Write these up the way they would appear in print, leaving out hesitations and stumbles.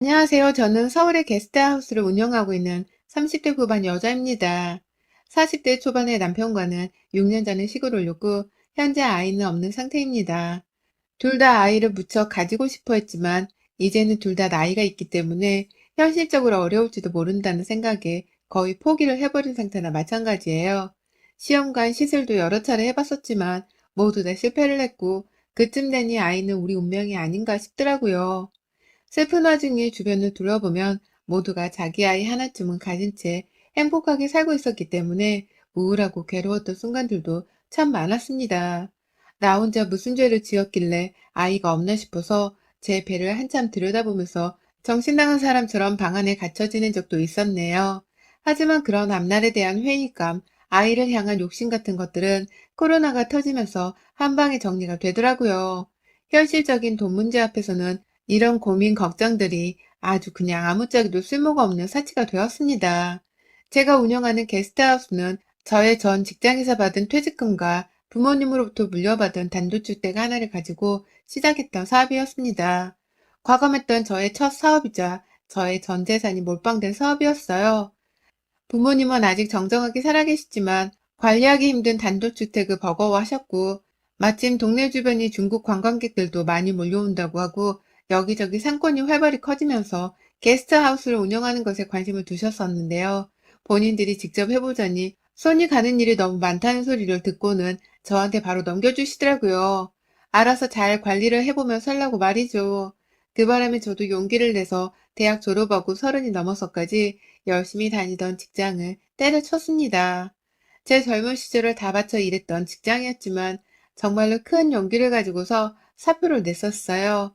안녕하세요. 저는 서울의 게스트하우스를 운영하고 있는 30대 후반 여자입니다. 40대 초반의 남편과는 6년 전에 시골을 옮고 현재 아이는 없는 상태입니다. 둘 다 아이를 무척 가지고 싶어 했지만 이제는 둘 다 나이가 있기 때문에 현실적으로 어려울지도 모른다는 생각에 거의 포기를 해버린 상태나 마찬가지예요. 시험관 시술도 여러 차례 해봤었지만 모두 다 실패를 했고 그쯤 되니 아이는 우리 운명이 아닌가 싶더라고요. 슬픈 와중에 주변을 둘러보면 모두가 자기 아이 하나쯤은 가진 채 행복하게 살고 있었기 때문에 우울하고 괴로웠던 순간들도 참 많았습니다. 나 혼자 무슨 죄를 지었길래 아이가 없나 싶어서 제 배를 한참 들여다보면서 정신 나간 사람처럼 방 안에 갇혀 지낸 적도 있었네요. 하지만 그런 앞날에 대한 회의감, 아이를 향한 욕심 같은 것들은 코로나가 터지면서 한 방에 정리가 되더라고요. 현실적인 돈 문제 앞에서는 이런 고민 걱정들이 아주 그냥 아무짝에도 쓸모가 없는 사치가 되었습니다. 제가 운영하는 게스트하우스는 저의 전 직장에서 받은 퇴직금과 부모님으로부터 물려받은 단독주택 하나를 가지고 시작했던 사업이었습니다. 과감했던 저의 첫 사업이자 저의 전 재산이 몰빵된 사업이었어요. 부모님은 아직 정정하게 살아계시지만 관리하기 힘든 단독주택을 버거워하셨고 마침 동네 주변이 중국 관광객들도 많이 몰려온다고 하고 여기저기 상권이 활발히 커지면서 게스트하우스를 운영하는 것에 관심을 두셨었는데요. 본인들이 직접 해보자니 손이 가는 일이 너무 많다는 소리를 듣고는 저한테 바로 넘겨주시더라고요. 알아서 잘 관리를 해보면 살라고 말이죠. 그 바람에 저도 용기를 내서 대학 졸업하고 30이 넘어서까지 열심히 다니던 직장을 때려쳤습니다. 제 젊은 시절을 다 바쳐 일했던 직장이었지만 정말로 큰 용기를 가지고서 사표를 냈었어요.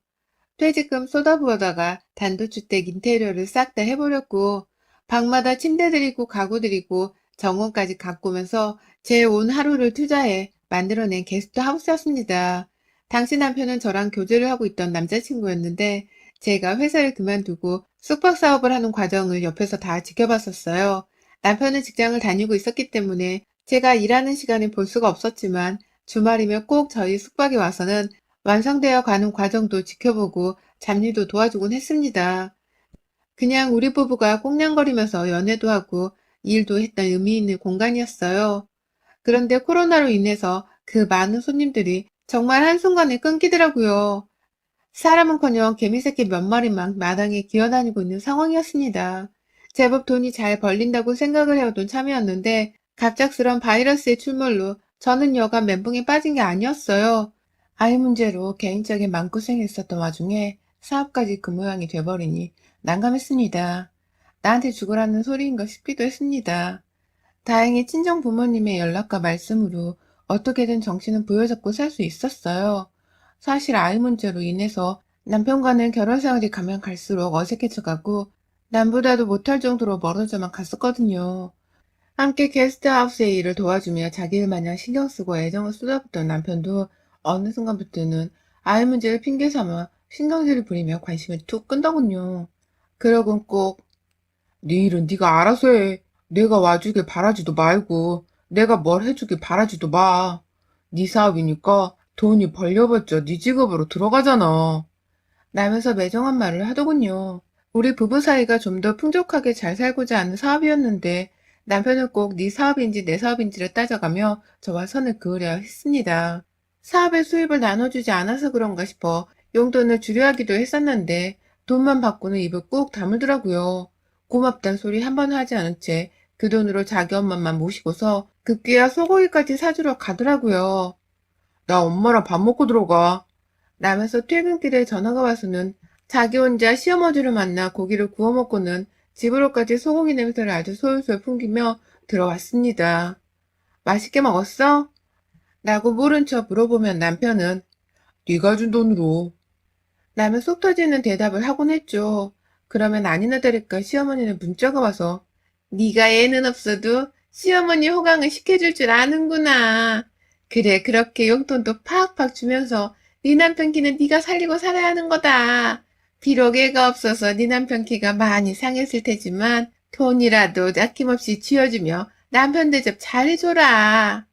퇴직금 쏟아부어다가 단독주택 인테리어를 싹 다 해버렸고 방마다 침대 들이고 가구 들이고 정원까지 가꾸면서 제 온 하루를 투자해 만들어낸 게스트하우스였습니다. 당시 남편은 저랑 교제를 하고 있던 남자친구였는데 제가 회사를 그만두고 숙박 사업을 하는 과정을 옆에서 다 지켜봤었어요. 남편은 직장을 다니고 있었기 때문에 제가 일하는 시간에 볼 수가 없었지만 주말이면 꼭 저희 숙박에 와서는 완성되어 가는 과정도 지켜보고 잡일도 도와주곤 했습니다. 그냥 우리 부부가 꽁냥거리면서 연애도 하고 일도 했던 의미 있는 공간이었어요. 그런데 코로나로 인해서 그 많은 손님들이 정말 한순간에 끊기더라고요. 사람은커녕 개미새끼 몇 마리만 마당에 기어다니고 있는 상황이었습니다. 제법 돈이 잘 벌린다고 생각을 해오던 참이었는데 갑작스런 바이러스의 출몰로 저는 여간 멘붕에 빠진 게 아니었어요. 아이 문제로 개인적인 마음고생했었던 와중에 사업까지 그 모양이 돼버리니 난감했습니다. 나한테 죽으라는 소리인가 싶기도 했습니다. 다행히 친정 부모님의 연락과 말씀으로 어떻게든 정신은 부여잡고 살 수 있었어요. 사실 아이 문제로 인해서 남편과는 결혼 생활이 가면 갈수록 어색해져가고 남보다도 못할 정도로 멀어져만 갔었거든요. 함께 게스트하우스의 일을 도와주며 자기 일 마냥 신경 쓰고 애정을 쏟아붓던 남편도 어느 순간부터는 아이 문제를 핑계 삼아 신경질을 부리며 관심을 툭 끈더군요. 그러곤 꼭 네 일은 네가 알아서 해. 내가 와주길 바라지도 말고 내가 뭘 해주길 바라지도 마. 네 사업이니까 돈이 벌려봤자 네 직업으로 들어가잖아. 라면서 매정한 말을 하더군요. 우리 부부 사이가 좀 더 풍족하게 잘 살고자 하는 사업이었는데 남편은 꼭 네 사업인지 내 사업인지를 따져가며 저와 선을 그으려 했습니다. 사업의 수입을 나눠주지 않아서 그런가 싶어 용돈을 줄여 하기도 했었는데 돈만 받고는 입을 꾹 다물더라고요. 고맙단 소리 한 번 하지 않은 채 그 돈으로 자기 엄마만 모시고서 급기야 소고기까지 사주러 가더라고요. 나 엄마랑 밥 먹고 들어가. 라면서 퇴근길에 전화가 와서는 자기 혼자 시어머니를 만나 고기를 구워 먹고는 집으로까지 소고기 냄새를 아주 솔솔 풍기며 들어왔습니다. 맛있게 먹었어? 라고 모른 척 물어보면 남편은 네가 준 돈으로 라며 속 터지는 대답을 하곤 했죠. 그러면 아니나 다를까 시어머니는 문자가 와서 네가 애는 없어도 시어머니 호강을 시켜줄 줄 아는구나. 그래 그렇게 용돈도 팍팍 주면서 네 남편 키는 네가 살리고 살아야 하는 거다. 비록 애가 없어서 네 남편 키가 많이 상했을 테지만 돈이라도 아낌없이 쥐어주며 남편 대접 잘해줘라.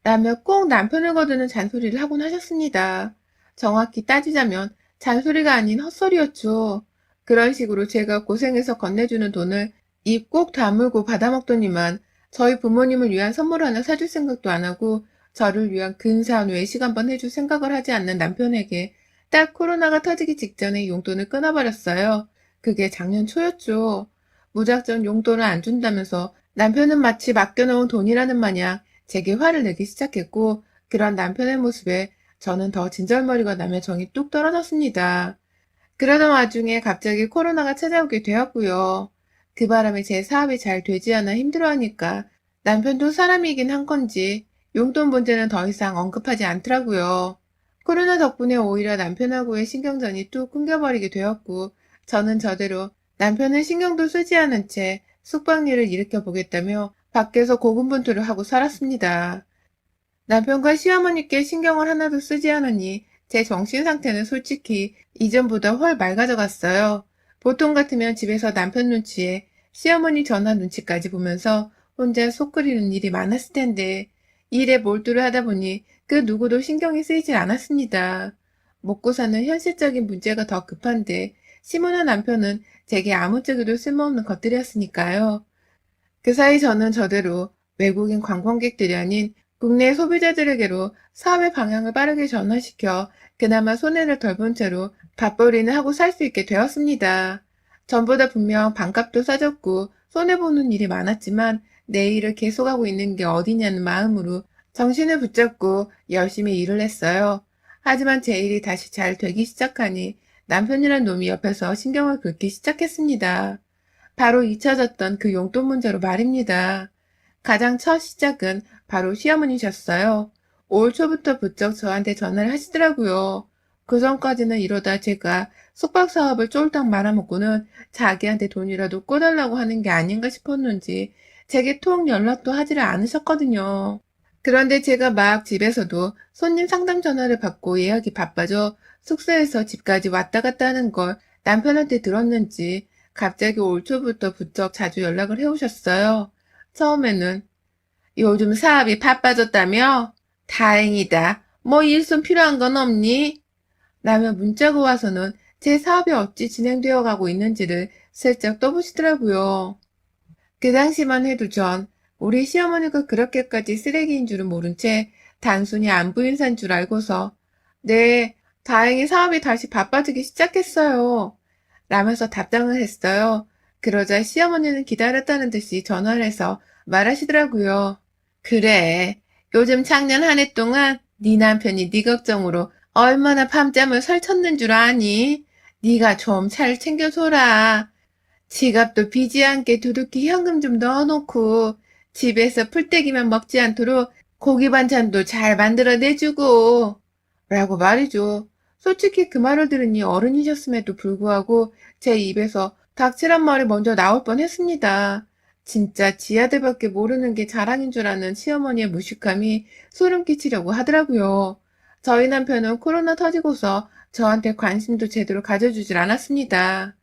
라며 꼭 남편을 거두는 잔소리를 하곤 하셨습니다. 정확히 따지자면 잔소리가 아닌 헛소리였죠. 그런 식으로 제가 고생해서 건네주는 돈을 입 꼭 다물고 받아먹더니만 저희 부모님을 위한 선물 하나 사줄 생각도 안 하고 저를 위한 근사한 외식 한번 해줄 생각을 하지 않는 남편에게 딱 코로나가 터지기 직전에 용돈을 끊어버렸어요. 그게 작년 초였죠. 무작정 용돈을 안 준다면서 남편은 마치 맡겨놓은 돈이라는 마냥 제게 화를 내기 시작했고, 그런 남편의 모습에 저는 더 진절머리가 나며 정이 뚝 떨어졌습니다. 그러던 와중에 갑자기 코로나가 찾아오게 되었고요. 그 바람에 제 사업이 잘 되지 않아 힘들어하니까 남편도 사람이긴 한 건지 용돈 문제는 더 이상 언급하지 않더라고요. 코로나 덕분에 오히려 남편하고의 신경전이 뚝 끊겨버리게 되었고, 저는 저대로 남편은 신경도 쓰지 않은 채 숙박일을 일으켜 보겠다며 밖에서 고군분투를 하고 살았습니다. 남편과 시어머니께 신경을 하나도 쓰지 않으니 제 정신 상태는 솔직히 이전보다 훨 맑아져갔어요. 보통 같으면 집에서 남편 눈치에 시어머니 전화 눈치까지 보면서 혼자 속 끓이는 일이 많았을 텐데, 일에 몰두를 하다 보니 그 누구도 신경이 쓰이질 않았습니다. 먹고 사는 현실적인 문제가 더 급한데 시무한 남편은 제게 아무짝에도 쓸모없는 것들이었으니까요. 그 사이 저는 저대로 외국인 관광객들이 아닌 국내 소비자들에게로 사업의 방향을 빠르게 전환시켜 그나마 손해를 덜 본 채로 밥벌이는 하고 살 수 있게 되었습니다. 전보다 분명 반값도 싸졌고 손해보는 일이 많았지만 내 일을 계속하고 있는 게 어디냐는 마음으로 정신을 붙잡고 열심히 일을 했어요. 하지만 제 일이 다시 잘 되기 시작하니 남편이란 놈이 옆에서 신경을 긁기 시작했습니다. 바로 잊혀졌던 그 용돈 문제로 말입니다. 가장 첫 시작은 바로 시어머니셨어요. 올 초부터 부쩍 저한테 전화를 하시더라고요. 그 전까지는 이러다 제가 숙박 사업을 쫄딱 말아먹고는 자기한테 돈이라도 꿔달라고 하는 게 아닌가 싶었는지 제게 통 연락도 하지를 않으셨거든요. 그런데 제가 막 집에서도 손님 상담 전화를 받고 예약이 바빠져 숙소에서 집까지 왔다 갔다 하는 걸 남편한테 들었는지 갑자기 올 초부터 부쩍 자주 연락을 해오셨어요. 처음에는 요즘 사업이 바빠졌다며? 다행이다. 뭐 일손 필요한 건 없니? 라며 문자가 와서는 제 사업이 어찌 진행되어 가고 있는지를 슬쩍 떠보시더라고요. 그 당시만 해도 전 우리 시어머니가 그렇게까지 쓰레기인 줄은 모른 채 단순히 안부 인사인 줄 알고서 네, 다행히 사업이 다시 바빠지기 시작했어요. 라면서 답장을 했어요. 그러자 시어머니는 기다렸다는 듯이 전화를 해서 말하시더라고요. 그래, 요즘 작년 한 해 동안 네 남편이 네 걱정으로 얼마나 밤잠을 설쳤는 줄 아니? 네가 좀 잘 챙겨줘라. 지갑도 비지 않게 두둑히 현금 좀 넣어놓고 집에서 풀떼기만 먹지 않도록 고기 반찬도 잘 만들어 내주고 라고 말이죠. 솔직히 그 말을 들으니 어른이셨음에도 불구하고 제 입에서 닥치란 말이 먼저 나올 뻔했습니다. 진짜 지 아들밖에 모르는 게 자랑인 줄 아는 시어머니의 무식함이 소름 끼치려고 하더라고요. 저희 남편은 코로나 터지고서 저한테 관심도 제대로 가져주질 않았습니다.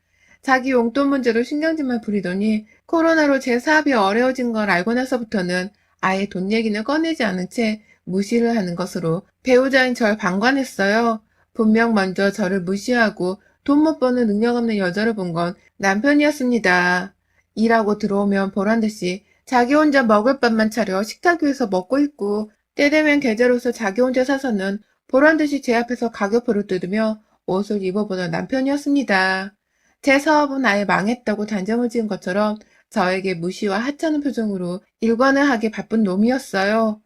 자기 용돈 문제로 신경질만 부리더니 코로나로 제 사업이 어려워진 걸 알고 나서부터는 아예 돈 얘기는 꺼내지 않은 채 무시를 하는 것으로 배우자인 절 방관했어요. 분명 먼저 저를 무시하고 돈 못 버는 능력 없는 여자를 본 건 남편이었습니다. 일하고 들어오면 보란듯이 자기 혼자 먹을 밥만 차려 식탁 위에서 먹고 있고, 때 되면 계절옷을 자기 혼자 사서는 보란듯이 제 앞에서 가격표를 뜯으며 옷을 입어보는 남편이었습니다. 제 사업은 아예 망했다고 단정을 지은 것처럼 저에게 무시와 하찮은 표정으로 일관을 하기 바쁜 놈이었어요.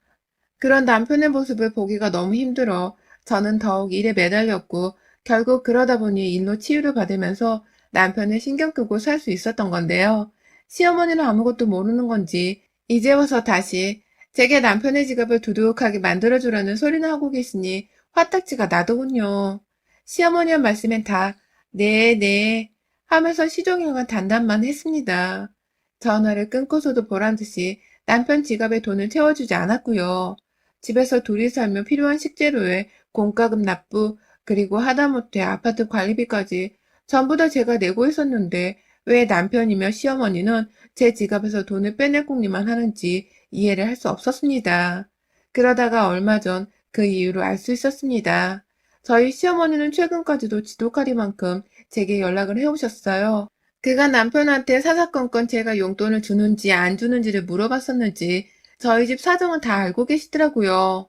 그런 남편의 모습을 보기가 너무 힘들어 저는 더욱 일에 매달렸고, 결국 그러다 보니 일로 치유를 받으면서 남편을 신경 끄고 살 수 있었던 건데요. 시어머니는 아무것도 모르는 건지 이제 와서 다시 제게 남편의 지갑을 두둑하게 만들어주라는 소리나 하고 계시니 화딱지가 나더군요. 시어머니의 말씀엔 다 네, 네 하면서 시종일관 단답만 했습니다. 전화를 끊고서도 보란듯이 남편 지갑에 돈을 채워주지 않았고요. 집에서 둘이 살면 필요한 식재료에 공과금 납부, 그리고 하다못해 아파트 관리비까지 전부 다 제가 내고 있었는데 왜 남편이며 시어머니는 제 지갑에서 돈을 빼낼 궁리만 하는지 이해를 할 수 없었습니다. 그러다가 얼마 전 그 이유를 알 수 있었습니다. 저희 시어머니는 최근까지도 지독하리만큼 제게 연락을 해오셨어요. 그가 남편한테 사사건건 제가 용돈을 주는지 안 주는지를 물어봤었는지 저희 집 사정은 다 알고 계시더라고요.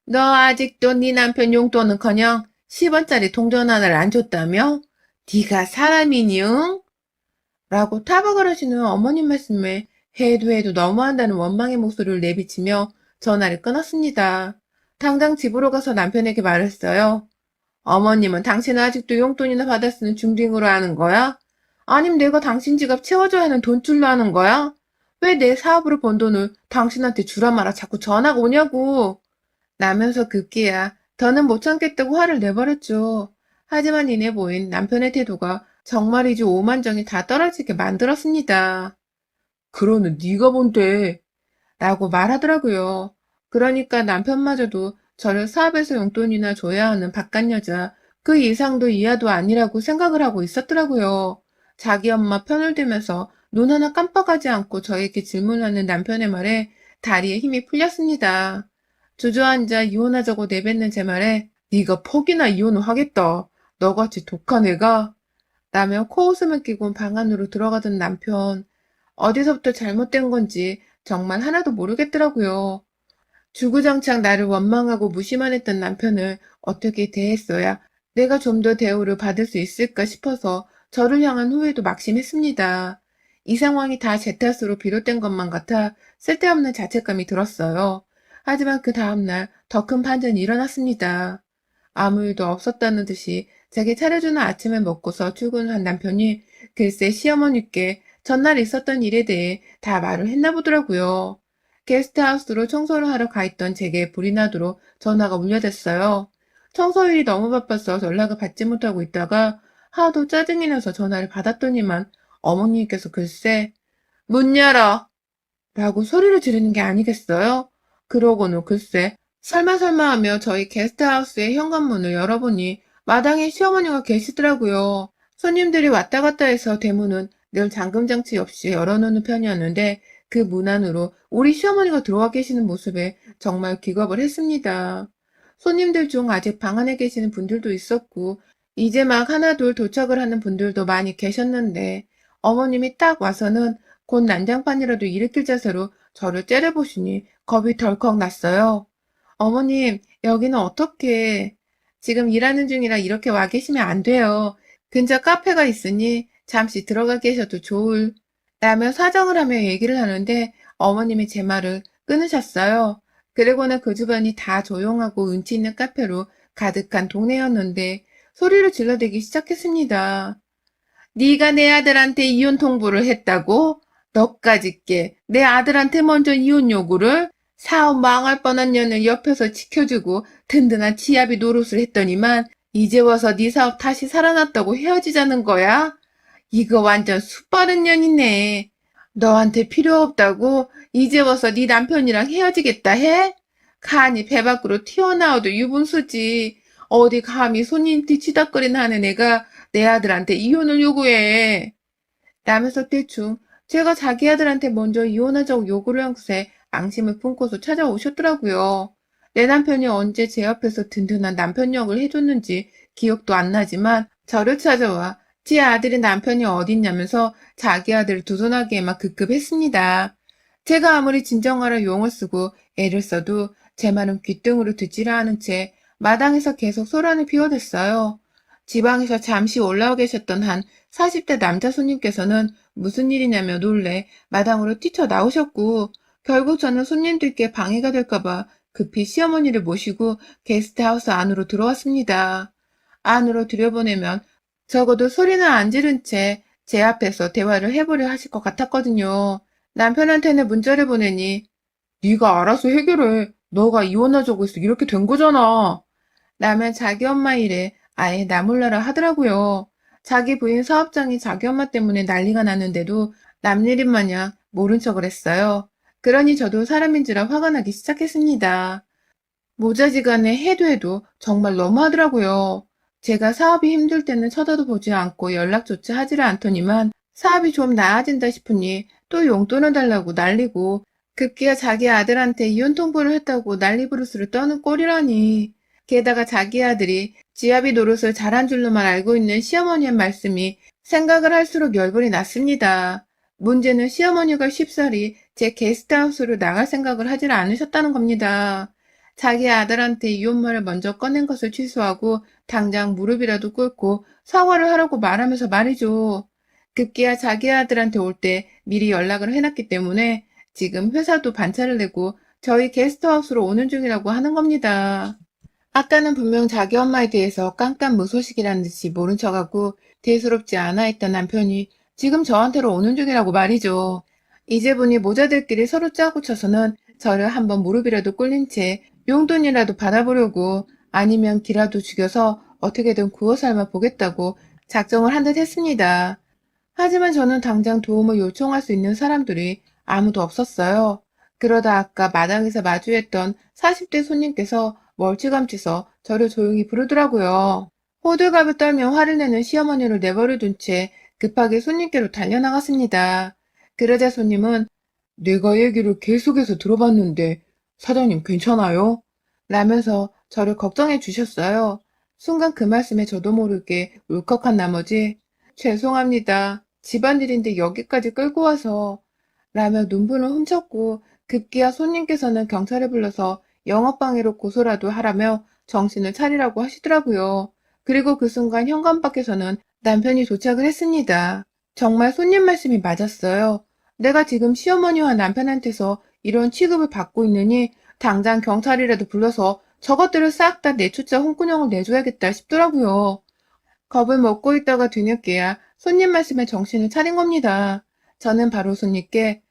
너 아직도 네 남편 용돈은커녕 10원짜리 동전 하나를 안 줬다며? 네가 사람이니 응? 라고 타박을 하시는 어머님 말씀에 해도 해도 너무한다는 원망의 목소리를 내비치며 전화를 끊었습니다. 당장 집으로 가서 남편에게 말했어요. 어머님은 당신은 아직도 용돈이나 받아 쓰는 중딩으로 하는 거야? 아님 내가 당신 지갑 채워줘야 하는 돈줄로 하는 거야? 왜 내 사업으로 번 돈을 당신한테 주라 마라 자꾸 전화가 오냐고. 나면서 급기야 더는 못 참겠다고 화를 내버렸죠. 하지만 이내 보인 남편의 태도가 정말이지 오만정이 다 떨어지게 만들었습니다. 그러는 네가 뭔데? 라고 말하더라고요. 그러니까 남편마저도 저를 사업에서 용돈이나 줘야 하는 바깥 여자, 그 이상도 이하도 아니라고 생각을 하고 있었더라고요. 자기 엄마 편을 들면서 눈 하나 깜빡하지 않고 저에게 질문하는 남편의 말에 다리에 힘이 풀렸습니다. 주저앉아 이혼하자고 내뱉는 제 말에 네가 퍽이나 이혼을 하겠다. 너같이 독한 애가? 라며 코웃음을 끼고 방 안으로 들어가던 남편. 어디서부터 잘못된 건지 정말 하나도 모르겠더라고요. 주구장창 나를 원망하고 무시만 했던 남편을 어떻게 대했어야 내가 좀 더 대우를 받을 수 있을까 싶어서 저를 향한 후회도 막심했습니다. 이 상황이 다 제 탓으로 비롯된 것만 같아 쓸데없는 자책감이 들었어요. 하지만 그 다음날 더 큰 반전이 일어났습니다. 아무 일도 없었다는 듯이 제게 차려주는 아침을 먹고서 출근한 남편이 글쎄 시어머니께 전날 있었던 일에 대해 다 말을 했나 보더라고요. 게스트하우스로 청소를 하러 가 있던 제게 불이 나도록 전화가 울려댔어요. 청소일이 너무 바빠서 연락을 받지 못하고 있다가 하도 짜증이 나서 전화를 받았더니만 어머니께서 글쎄 문 열어! 라고 소리를 지르는 게 아니겠어요? 그러고는 글쎄 설마 하며 저희 게스트하우스의 현관문을 열어보니 마당에 시어머니가 계시더라고요. 손님들이 왔다 갔다 해서 대문은 늘 잠금장치 없이 열어놓는 편이었는데 그 문 안으로 우리 시어머니가 들어와 계시는 모습에 정말 기겁을 했습니다. 손님들 중 아직 방 안에 계시는 분들도 있었고 이제 막 하나둘 도착을 하는 분들도 많이 계셨는데 어머님이 딱 와서는 곧 난장판이라도 일으킬 자세로 저를 째려보시니 겁이 덜컥 났어요. 어머님, 여기는 어떻게? 지금 일하는 중이라 이렇게 와 계시면 안 돼요. 근처 카페가 있으니 잠시 들어가 계셔도 좋을. 라며 사정을 하며 얘기를 하는데 어머님이 제 말을 끊으셨어요. 그리고는 그 주변이 다 조용하고 운치 있는 카페로 가득한 동네였는데 소리를 질러대기 시작했습니다. 네가 내 아들한테 이혼 통보를 했다고? 너까짓 게 내 아들한테 먼저 이혼 요구를? 사업 망할 뻔한 년을 옆에서 지켜주고 든든한 지아비 노릇을 했더니만 이제 와서 네 사업 다시 살아났다고 헤어지자는 거야? 이거 완전 숯바른 년이네. 너한테 필요 없다고 이제 와서 네 남편이랑 헤어지겠다 해? 간이 배 밖으로 튀어나와도 유분수지. 어디 감히 손님 뒤치다거리나 하는 애가 내 아들한테 이혼을 요구해. 라면서 대충 제가 자기 아들한테 먼저 이혼하자고 요구를 한 곳에 앙심을 품고서 찾아오셨더라고요. 내 남편이 언제 제 옆에서 든든한 남편 역을 해줬는지 기억도 안 나지만 저를 찾아와 제 아들의 남편이 어딨냐면서 자기 아들을 두둔하기에만 급급했습니다. 제가 아무리 진정하라 용을 쓰고 애를 써도 제 말은 귓등으로 듣지라 하는 채 마당에서 계속 소란을 피워댔어요. 지방에서 잠시 올라와 계셨던 한 40대 남자 손님께서는 무슨 일이냐며 놀래 마당으로 뛰쳐나오셨고 결국 저는 손님들께 방해가 될까봐 급히 시어머니를 모시고 게스트하우스 안으로 들어왔습니다. 안으로 들여보내면 적어도 소리나 안 지른 채 제 앞에서 대화를 해보려 하실 것 같았거든요. 남편한테는 문자를 보내니 네가 알아서 해결해. 너가 이혼하자고 해서 이렇게 된 거잖아. 라면 자기 엄마 일에 아예 나몰라라 하더라고요. 자기 부인 사업장이 자기 엄마 때문에 난리가 났는데도 남일인 마냥 모른 척을 했어요. 그러니 저도 사람인지라 화가 나기 시작했습니다. 모자지간에 해도 정말 너무하더라고요. 제가 사업이 힘들 때는 쳐다도 보지 않고 연락조차 하지를 않더니만 사업이 좀 나아진다 싶으니 또 용돈을 달라고 난리고 급기야 자기 아들한테 이혼 통보를 했다고 난리 부르스를 떠는 꼴이라니. 게다가 자기 아들이 지아비 노릇을 잘한 줄로만 알고 있는 시어머니의 말씀이 생각을 할수록 열불이 났습니다. 문제는 시어머니가 쉽사리 제 게스트하우스로 나갈 생각을 하질 않으셨다는 겁니다. 자기 아들한테 이혼말을 먼저 꺼낸 것을 취소하고 당장 무릎이라도 꿇고 사과를 하라고 말하면서 말이죠. 급기야 자기 아들한테 올 때 미리 연락을 해놨기 때문에 지금 회사도 반차를 내고 저희 게스트하우스로 오는 중이라고 하는 겁니다. 아까는 분명 자기 엄마에 대해서 깜깜무소식이라는 듯이 모른 척하고 대수롭지 않아 했던 남편이 지금 저한테로 오는 중이라고 말이죠. 이제 보니 모자들끼리 서로 짜고 쳐서는 저를 한번 무릎이라도 꿇린 채 용돈이라도 받아보려고 아니면 기라도 죽여서 어떻게든 구워 삶아 보겠다고 작정을 한 듯 했습니다. 하지만 저는 당장 도움을 요청할 수 있는 사람들이 아무도 없었어요. 그러다 아까 마당에서 마주했던 40대 손님께서 멀찌감치서 저를 조용히 부르더라고요. 호들갑을 떨며 화를 내는 시어머니를 내버려둔 채 급하게 손님께로 달려나갔습니다. 그러자 손님은 내가 얘기를 계속해서 들어봤는데 사장님 괜찮아요? 라면서 저를 걱정해 주셨어요. 순간 그 말씀에 저도 모르게 울컥한 나머지 죄송합니다. 집안일인데 여기까지 끌고 와서 라며 눈물을 훔쳤고 급기야 손님께서는 경찰을 불러서 영업방해로 고소라도 하라며 정신을 차리라고 하시더라고요. 그리고 그 순간 현관 밖에서는 남편이 도착을 했습니다. 정말 손님 말씀이 맞았어요. 내가 지금 시어머니와 남편한테서 이런 취급을 받고 있느니 당장 경찰이라도 불러서 저것들을 싹 다 내쫓아 홍군형을 내줘야겠다 싶더라고요. 겁을 먹고 있다가 뒤늦게야 손님 말씀에 정신을 차린 겁니다. 저는 바로 손님께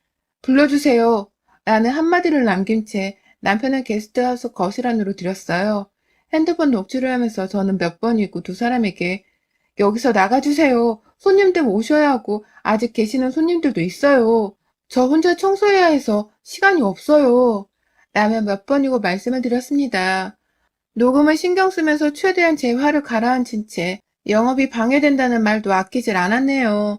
불러주세요 라는 한마디를 남긴 채 남편을 게스트하우스 거실 안으로 들였어요. 핸드폰 녹취를 하면서 저는 몇 번이고 두 사람에게 여기서 나가주세요. 손님들 오셔야 하고 아직 계시는 손님들도 있어요. 저 혼자 청소해야 해서 시간이 없어요. 라며 몇 번이고 말씀을 드렸습니다. 녹음을 신경 쓰면서 최대한 제 화를 가라앉힌 채 영업이 방해된다는 말도 아끼질 않았네요.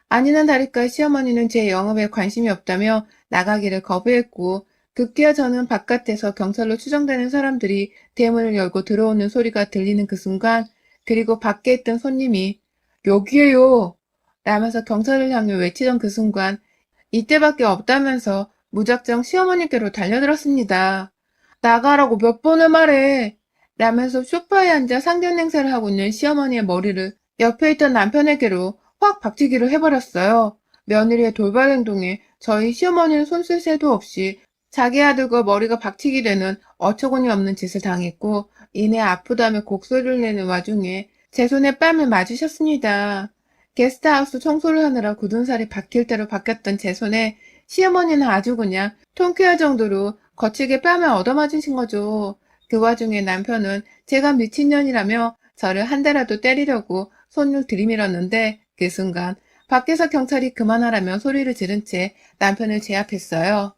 아니나 다를까 시어머니는 제 영업에 관심이 없다며 나가기를 거부했고 급기야 저는 바깥에서 경찰로 추정되는 사람들이 대문을 열고 들어오는 소리가 들리는 그 순간 그리고 밖에 있던 손님이 여기에요 라면서 경찰을 향해 외치던 그 순간 이때밖에 없다면서 무작정 시어머니께로 달려들었습니다. 나가라고 몇 번을 말해 라면서 소파에 앉아 상견 행세를 하고 있는 시어머니의 머리를 옆에 있던 남편에게로 확 박치기를 해버렸어요. 며느리의 돌발 행동에 저희 시어머니는 손쓸 새도 없이 자기 아들과 머리가 박치기 되는 어처구니 없는 짓을 당했고 이내 아프다며 곡소리를 내는 와중에 제 손에 뺨을 맞으셨습니다. 게스트하우스 청소를 하느라 굳은 살이 박힐 대로 박혔던 제 손에 시어머니는 아주 그냥 통쾌할 정도로 거칠게 뺨을 얻어맞으신 거죠. 그 와중에 남편은 제가 미친년이라며 저를 한 대라도 때리려고 손을 들이밀었는데 그 순간 밖에서 경찰이 그만하라며 소리를 지른 채 남편을 제압했어요.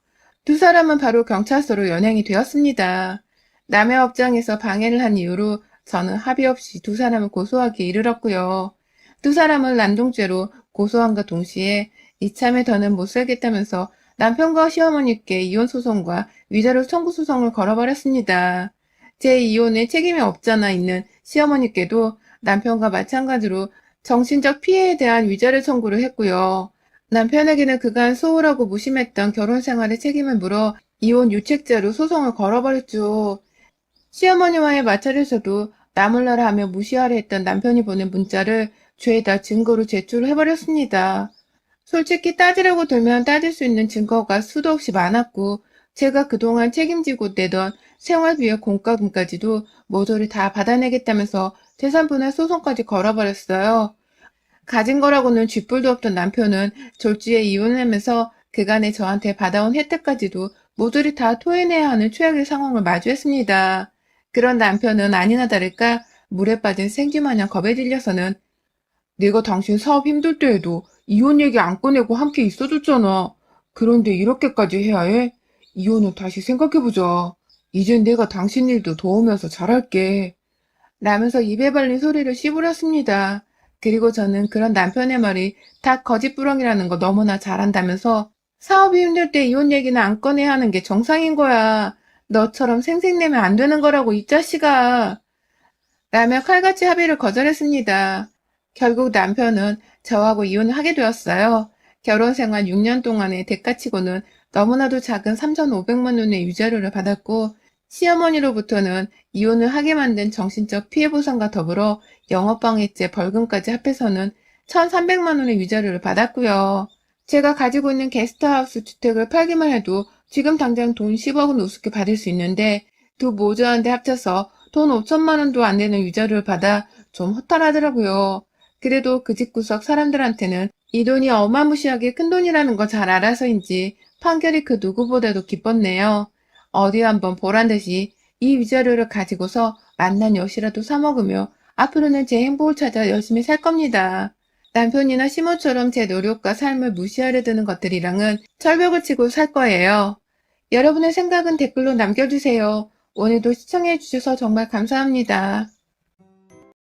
두 사람은 바로 경찰서로 연행이 되었습니다. 남의 업장에서 방해를 한 이유로 저는 합의 없이 두 사람을 고소하기에 이르렀고요. 두 사람을 난동죄로 고소함과 동시에 이참에 더는 못 살겠다면서 남편과 시어머니께 이혼소송과 위자료 청구 소송을 걸어버렸습니다. 제 이혼에 책임이 없잖아 있는 시어머니께도 남편과 마찬가지로 정신적 피해에 대한 위자료 청구를 했고요. 남편에게는 그간 소홀하고 무심했던 결혼 생활의 책임을 물어 이혼 유책자로 소송을 걸어버렸죠. 시어머니와의 마찰에서도 나 몰라라 하며 무시하려 했던 남편이 보낸 문자를 죄다 증거로 제출을 해버렸습니다. 솔직히 따지려고 들면 따질 수 있는 증거가 수도 없이 많았고 제가 그동안 책임지고 내던 생활비와 공과금까지도 모조리 다 받아내겠다면서 재산분할 소송까지 걸어버렸어요. 가진 거라고는 쥐뿔도 없던 남편은 졸지에 이혼하면서 그간에 저한테 받아온 혜택까지도 모조리 다 토해내야 하는 최악의 상황을 마주했습니다. 그런 남편은 아니나 다를까 물에 빠진 생쥐마냥 겁에 질려서는 내가 당신 사업 힘들 때에도 이혼 얘기 안 꺼내고 함께 있어줬잖아. 그런데 이렇게까지 해야 해? 이혼은 다시 생각해보자. 이젠 내가 당신 일도 도우면서 잘할게. 라면서 입에 발린 소리를 씹으렸습니다. 그리고 저는 그런 남편의 말이 다 거짓부렁이라는 거 너무나 잘 안다면서 사업이 힘들 때 이혼 얘기는 안 꺼내야 하는 게 정상인 거야 너처럼 생색내면 안 되는 거라고, 이 자식아. 라며 칼같이 합의를 거절했습니다. 결국 남편은 저하고 이혼을 하게 되었어요. 결혼 생활 6년 동안의 대가치고는 너무나도 작은 3,500만 원의 위자료를 받았고, 시어머니로부터는 이혼을 하게 만든 정신적 피해 보상과 더불어 영업방해죄 벌금까지 합해서는 1,300만 원의 위자료를 받았고요. 제가 가지고 있는 게스트하우스 주택을 팔기만 해도 지금 당장 돈 10억은 우습게 받을 수 있는데, 두 모자한테 합쳐서 돈 5천만 원도 안 되는 위자료를 받아 좀 허탈하더라고요. 그래도 그 집구석 사람들한테는 이 돈이 어마무시하게 큰 돈이라는 거 잘 알아서인지 판결이 그 누구보다도 기뻤네요. 어디 한번 보란 듯이 이 위자료를 가지고서 맛난 엿이라도 사 먹으며 앞으로는 제 행복을 찾아 열심히 살 겁니다. 남편이나 시모처럼 제 노력과 삶을 무시하려 드는 것들이랑은 철벽을 치고 살 거예요. 여러분의 생각은 댓글로 남겨주세요. 오늘도 시청해주셔서 정말 감사합니다.